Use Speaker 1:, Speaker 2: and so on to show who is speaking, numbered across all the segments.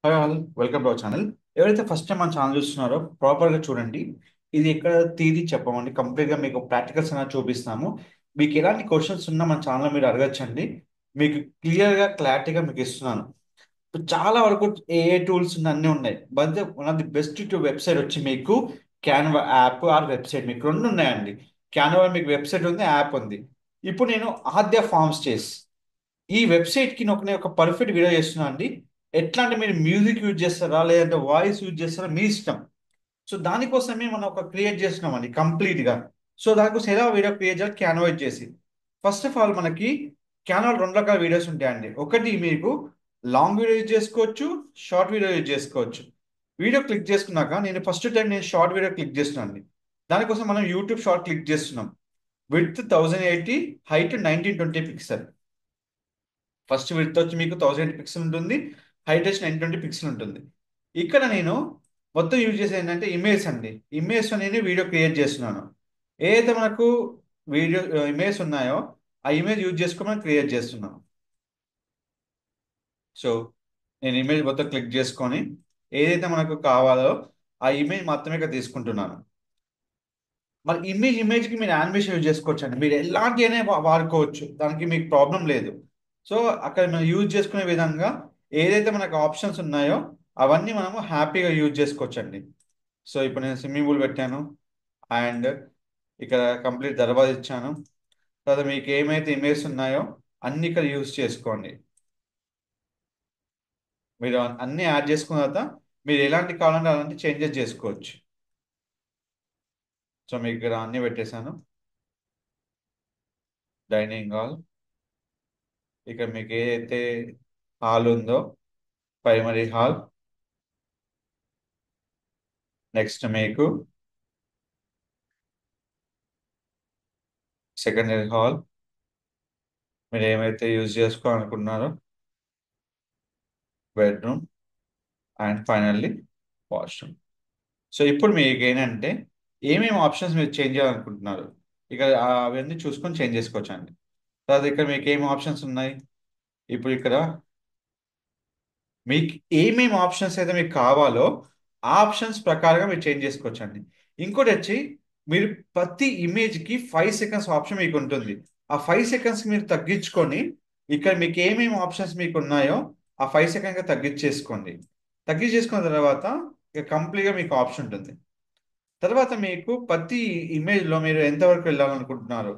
Speaker 1: Hi all, welcome to our channel. ఎవరైతే first time మన channel చూస్తున్నారో ప్రాపర్గా చూడండి. ఇది ఎక్కడ తీరి చెప్పమండి, కంప్లీట్గా మీకు ప్రాక్టికల్స్ అనేది చూపిస్తాము. మీకు ఎలాంటి క్వశ్చన్స్ ఉన్నా మన ఛానల్ మీరు అడగచ్చండి. మీకు క్లియర్గా క్లారిటీగా మీకు ఇస్తున్నాను. ఇప్పుడు చాలా వరకు ఏ టూల్స్ అన్నీ ఉన్నాయి, but one of the best to website వచ్చి మీకు క్యాన్వా యాప్ ఆర్ వెబ్సైట్, మీకు రెండు ఉన్నాయండి. క్యాన్వా మీకు వెబ్సైట్ ఉంది, యాప్ ఉంది. ఇప్పుడు నేను ఆద్య ఫార్మ్స్ చేసి ఈ వెబ్సైట్కి ఒక పర్ఫెక్ట్ వీడియో చేస్తున్నాను అండి. ఎట్లా అంటే మీరు మ్యూజిక్ యూజ్ చేస్తారా లేదంటే వాయిస్ యూజ్ చేస్తారా మీ ఇష్టం. సో దానికోసమే మనం ఒక క్రియేట్ చేస్తున్నామండి కంప్లీట్గా. సో దానికోసం ఎలా వీడియో క్రియేట్ చేయాలి, క్యాన్వా యూజ్ చేసి. ఫస్ట్ ఆఫ్ ఆల్ మనకి క్యాన్వాలో రెండు రకాల వీడియోస్ ఉంటాయండి. ఒకటి మీకు లాంగ్ వీడియో యూజ్ చేసుకోవచ్చు, షార్ట్ వీడియో యూజ్ చేసుకోవచ్చు. వీడియో క్లిక్ చేసుకున్నాక నేను షార్ట్ వీడియో క్లిక్ చేస్తున్నాను అండి. దానికోసం మనం యూట్యూబ్ షార్ట్ క్లిక్ చేస్తున్నాం. Width 1080, height 1920 pixel. First width వచ్చి మీకు 1080 పిక్సెల్ ఉంటుంది, హైట్ వచ్చి 920 పిక్సెల్ ఉంటుంది. ఇక్కడ నేను మొత్తం యూజ్ చేసేది ఏంటంటే ఇమేజ్ అండి. ఇమేజ్ అనేది వీడియో క్రియేట్ చేస్తున్నాను. ఏదైతే మనకు వీడియో ఇమేజ్ ఉన్నాయో ఆ ఇమేజ్ యూజ్ చేసుకొని మనం క్రియేట్ చేస్తున్నాను. సో నేను ఇమేజ్ మొత్తం క్లిక్ చేసుకొని ఏదైతే మనకు కావాలో ఆ ఇమేజ్ మాత్రమే ఇక్కడ తీసుకుంటున్నాను. మరి ఇమేజ్కి మీరు యానిమేషన్ యూజ్ చేసుకోవచ్చు అండి. మీరు ఎలాంటి అయినా వాడుకోవచ్చు, దానికి మీకు ప్రాబ్లం లేదు. సో అక్కడ మనం యూజ్ చేసుకునే విధంగా ఏదైతే మనకు ఆప్షన్స్ ఉన్నాయో అవన్నీ మనము హ్యాపీగా యూజ్ చేసుకోవచ్చు అండి. సో ఇప్పుడు నేను స్విమ్మింగ్ పూల్ పెట్టాను, అండ్ ఇక్కడ కంప్లీట్ దర్వాజా ఇచ్చాను. తర్వాత మీకు ఏమైతే ఇమేజ్ ఉన్నాయో అన్ని ఇక్కడ యూజ్ చేసుకోండి. మీరు అన్ని యాడ్ చేసుకున్న తర్వాత మీరు ఎలాంటి కావాలంటే అలాంటి చేంజెస్ చేసుకోవచ్చు. సో మీకు ఇక్కడ అన్ని పెట్టేశాను. డైనింగ్ హాల్, ఇక్కడ మీకు ఏదైతే హాల్ ఉందో ప్రైమరీ హాల్, నెక్స్ట్ మీకు సెకండరీ హాల్, మీరు ఏమైతే యూజ్ చేసుకోవాలనుకుంటున్నారో bedroom, and finally washroom. So ఇప్పుడు మీకు ఏంటంటే ఏమేమి ఆప్షన్స్ మీరు చేంజ్ చేయాలనుకుంటున్నారు ఇక్కడ అవన్నీ చూసుకొని చేంజ్ చేసుకోవచ్చు అండి. తర్వాత ఇక్కడ మీకు ఏమి ఆప్షన్స్ ఉన్నాయి, ఇప్పుడు ఇక్కడ మీకు ఏమేమి ఆప్షన్స్ అయితే మీకు కావాలో ఆ ఆప్షన్స్ ప్రకారంగా మీరు చేంజ్ చేసుకోవచ్చు అండి. ఇంకోటి వచ్చి మీరు ప్రతి ఇమేజ్కి 5 సెకండ్స్ ఆప్షన్ మీకు ఉంటుంది. ఆ 5 సెకండ్స్ మీరు తగ్గించుకొని ఇక్కడ మీకు ఏమేమి ఆప్షన్స్ మీకు ఉన్నాయో ఆ 5 సెకండ్గా తగ్గించేసుకోండి. తగ్గించేసుకున్న తర్వాత ఇక కంప్లీట్గా మీకు ఆప్షన్ ఉంటుంది. తర్వాత మీకు ప్రతి ఇమేజ్లో మీరు ఎంతవరకు వెళ్ళాలనుకుంటున్నారు,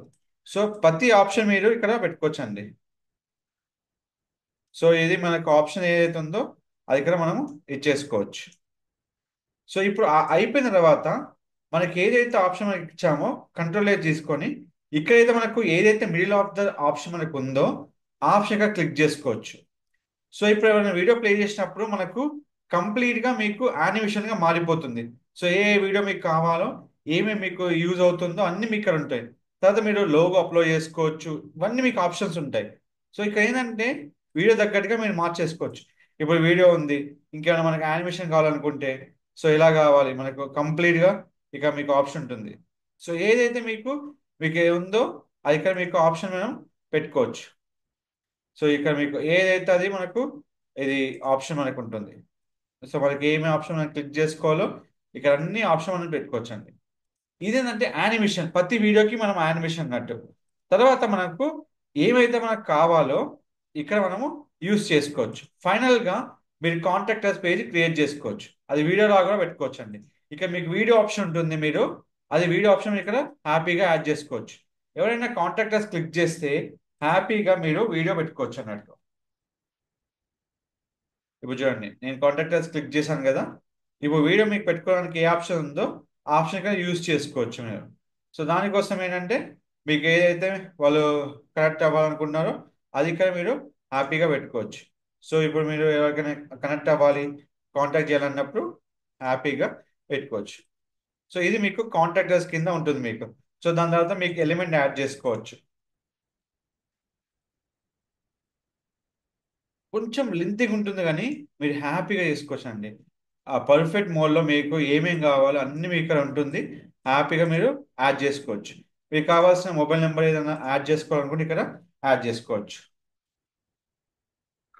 Speaker 1: సో ప్రతి ఆప్షన్ మీరు ఇక్కడ పెట్టుకోవచ్చండి. సో ఇది మనకు ఆప్షన్ ఏదైతే ఉందో అది ఇక్కడ మనము ఇచ్చేసుకోవచ్చు. సో ఇప్పుడు అయిపోయిన తర్వాత మనకి ఏదైతే ఆప్షన్ మనకి ఇచ్చామో కంట్రోల్ తీసుకొని ఇక్కడైతే మనకు ఏదైతే మిడిల్ ఆఫ్ ద ఆప్షన్ మనకు ఉందో ఆ ఆప్షన్గా క్లిక్ చేసుకోవచ్చు. సో ఇప్పుడు ఏమైనా వీడియో ప్లే చేసినప్పుడు మనకు కంప్లీట్గా మీకు యానిమేషన్గా మారిపోతుంది. సో ఏ వీడియో మీకు కావాలో ఏమేమి మీకు యూజ్ అవుతుందో అన్ని మీకు ఇక్కడ ఉంటాయి. తర్వాత మీరు లోగో అప్లోడ్ చేసుకోవచ్చు, ఇవన్నీ మీకు ఆప్షన్స్ ఉంటాయి. సో ఇక్కడ ఏంటంటే వీడియో తగ్గట్టుగా మీరు మార్చేసుకోవచ్చు. ఇప్పుడు వీడియో ఉంది, ఇంకేమైనా మనకు యానిమేషన్ కావాలనుకుంటే సో ఇలా కావాలి మనకు కంప్లీట్గా ఇక మీకు ఆప్షన్ ఉంటుంది. సో ఏదైతే మీకు ఉందో అది ఇక్కడ మీకు ఆప్షన్ మనం పెట్టుకోవచ్చు. సో ఇక్కడ మీకు ఏదైతే అది మనకు ఇది ఆప్షన్ మనకు ఉంటుంది. సో మనకి ఏమి ఆప్షన్ మనం క్లిక్ చేసుకోవాలో ఇక్కడ అన్ని ఆప్షన్ మనం పెట్టుకోవచ్చు అండి. ఇదేంటంటే యానిమేషన్, ప్రతి వీడియోకి మనం యానిమేషన్ అన్నట్టు. తర్వాత మనకు ఏమైతే మనకు కావాలో ఇక్కడ మనము యూస్ చేసుకోవచ్చు. ఫైనల్గా మీరు కాంటాక్ట్ పేజ్ క్రియేట్ చేసుకోవచ్చు, అది వీడియో లాగా కూడా పెట్టుకోవచ్చు అండి. ఇక మీకు వీడియో ఆప్షన్ ఉంటుంది, మీరు అది వీడియో ఆప్షన్ ఇక్కడ హ్యాపీగా యాడ్ చేసుకోవచ్చు. ఎవరైనా కాంటాక్ట్ క్లిక్ చేస్తే హ్యాపీగా మీరు వీడియో పెట్టుకోవచ్చు అన్నట్టు. ఇప్పుడు చూడండి నేను కాంటాక్ట్ క్లిక్ చేశాను కదా. ఇప్పుడు వీడియో మీకు పెట్టుకోవడానికి ఏ ఆప్షన్ ఉందో ఆ ఆప్షన్ ఇక్కడ యూజ్ చేసుకోవచ్చు మీరు. సో దానికోసం ఏంటంటే మీకు ఏదైతే వాళ్ళు కనెక్ట్ అవ్వాలనుకుంటున్నారో అది ఇక్కడ మీరు హ్యాపీగా పెట్టుకోవచ్చు. సో ఇప్పుడు మీరు ఎవరికైనా కనెక్ట్ అవ్వాలి, కాంటాక్ట్ చేయాలన్నప్పుడు హ్యాపీగా పెట్టుకోవచ్చు. సో ఇది మీకు కాంటాక్టర్స్ కింద ఉంటుంది మీకు. సో దాని తర్వాత మీకు ఎలిమెంట్ యాడ్ చేసుకోవచ్చు. కొంచెం లెంతీగా ఉంటుంది కానీ మీరు హ్యాపీగా చేసుకోవచ్చు అండి. ఆ పర్ఫెక్ట్ మోడ్లో మీకు ఏమేం కావాలో అన్ని మీకు ఇక్కడ ఉంటుంది. హ్యాపీగా మీరు యాడ్ చేసుకోవచ్చు. మీకు కావాల్సిన మొబైల్ నెంబర్ ఏదైనా యాడ్ చేసుకోవాలనుకుంటే ఇక్కడ యాడ్ చేసుకోవచ్చు.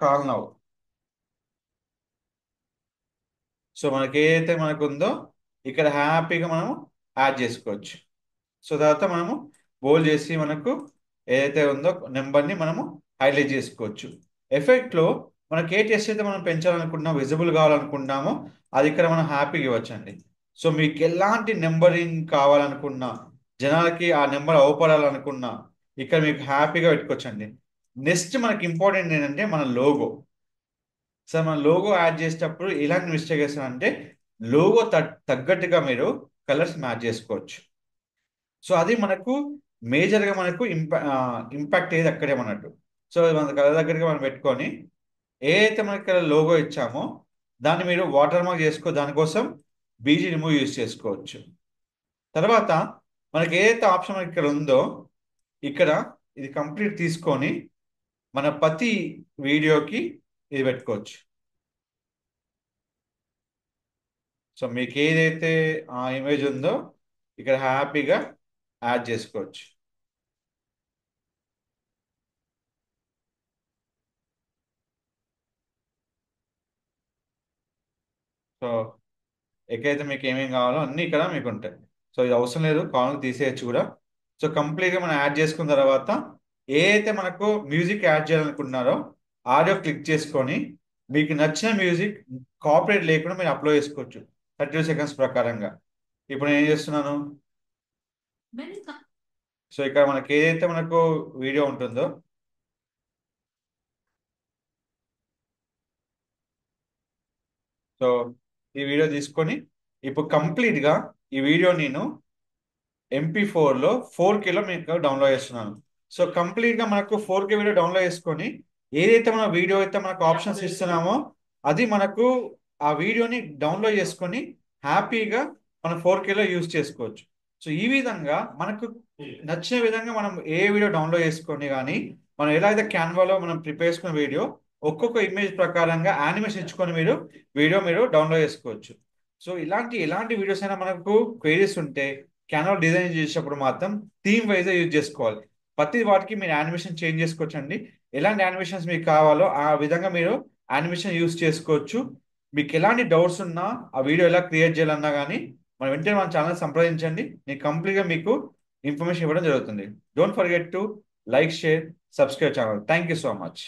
Speaker 1: Call now. సో మనకి ఏదైతే మనకు ఉందో ఇక్కడ హ్యాపీగా మనము యాడ్ చేసుకోవచ్చు. సో తర్వాత మనము బోల్డ్ చేసి మనకు ఏదైతే ఉందో నెంబర్ని మనము హైలైట్ చేసుకోవచ్చు. ఎఫెక్ట్లో మనకి ఏ టెస్ట్ అయితే మనం పెంచాలనుకుంటున్నామో, విజిబుల్ కావాలనుకుంటున్నామో అది ఇక్కడ మనం హ్యాపీగా ఇవ్వచ్చండి. సో మీకు ఎలాంటి నెంబరింగ్ కావాలనుకున్నా, జనాలకి ఆ నెంబర్ అవపడాలనుకున్నా ఇక్కడ మీకు హ్యాపీగా పెట్టుకోవచ్చండి. నెక్స్ట్ మనకి ఇంపార్టెంట్ ఏంటంటే మన లోగో. సార్ మన లోగో యాడ్ చేసేటప్పుడు ఎలాంటి మిస్టేక్ చేస్తారంటే లోగో తగ్గట్టుగా మీరు కలర్స్ మ్యాచ్ చేసుకోవచ్చు. సో అది మనకు మేజర్గా మనకు ఇంపాక్ట్ అయ్యేది అక్కడే అన్నట్టు. సో మన కలర్ దగ్గరగా మనం పెట్టుకొని ఏ అయితే మనకి ఇక్కడ లోగో ఇచ్చామో దాన్ని మీరు వాటర్ మార్క్ చేసుకో, దానికోసం బీజీ రిమూవ్ యూజ్ చేసుకోవచ్చు. తర్వాత మనకి ఏదైతే ఆప్షన్ మనకి ఇక్కడ ఉందో ఇక్కడ ఇది కంప్లీట్ తీసుకొని మన ప్రతి వీడియోకి ఇది పెట్టుకోవచ్చు. సో మీకు ఏదైతే ఆ ఇమేజ్ ఉందో ఇక్కడ హ్యాపీగా యాడ్ చేసుకోవచ్చు. సో ఎక్కడైతే మీకు ఏమేమి కావాలో అన్నీ ఇక్కడ మీకు ఉంటాయి. సో ఇది అవసరం లేదు, కావాలని తీసేయచ్చు కూడా. సో కంప్లీట్గా మనం యాడ్ చేసుకున్న తర్వాత ఏ అయితే మనకు మ్యూజిక్ యాడ్ చేయాలనుకుంటున్నారో ఆడియో క్లిక్ చేసుకొని మీకు నచ్చిన మ్యూజిక్ కాపరేట్ లేకుండా మీరు అప్లోడ్ చేసుకోవచ్చు 32 సెకండ్స్ ప్రకారంగా. ఇప్పుడు నేను ఏం చేస్తున్నాను, సో ఇక్కడ మనకి ఏదైతే మనకు వీడియో ఉంటుందో సో ఈ వీడియో తీసుకొని ఇప్పుడు కంప్లీట్గా ఈ వీడియో నేను MP4లో 4Kలో మీకు డౌన్లోడ్ చేస్తున్నాను. సో కంప్లీట్గా మనకు 4K వీడియో డౌన్లోడ్ చేసుకొని ఏదైతే మన వీడియో అయితే మనకు ఆప్షన్స్ ఇస్తున్నామో అది మనకు ఆ వీడియోని డౌన్లోడ్ చేసుకొని హ్యాపీగా మనం 4Kలో యూజ్ చేసుకోవచ్చు. సో ఈ విధంగా మనకు నచ్చిన విధంగా మనం ఏ వీడియో డౌన్లోడ్ చేసుకొని కానీ మనం ఎలా అయితే క్యాన్వాలో మనం ప్రిపేర్ చేసుకున్న వీడియో ఒక్కొక్క ఇమేజ్ ప్రకారంగా యానిమేషన్ ఇచ్చుకొని మీరు డౌన్లోడ్ చేసుకోవచ్చు. సో ఎలాంటి వీడియోస్ అయినా మనకు క్వైరీస్ ఉంటే క్యాన్వా డిజైన్ చేసేటప్పుడు మాత్రం థీమ్ వైజ్ యూజ్ చేసుకోవాలి. ప్రతి వాటికి మీరు యానిమేషన్ చేంజ్ చేసుకోవచ్చు అండి. ఎలాంటి యానిమేషన్స్ మీకు కావాలో ఆ విధంగా మీరు యానిమేషన్ యూజ్ చేసుకోవచ్చు. మీకు ఎలాంటి డౌట్స్ ఉన్నా ఆ వీడియో ఎలా క్రియేట్ చేయాలన్నా కానీ మన వెంటనే మన ఛానల్ సంప్రదించండి. నేను కంప్లీట్గా మీకు ఇన్ఫర్మేషన్ ఇవ్వడం జరుగుతుంది. Don't forget to like, share, subscribe channel. Thank you so much.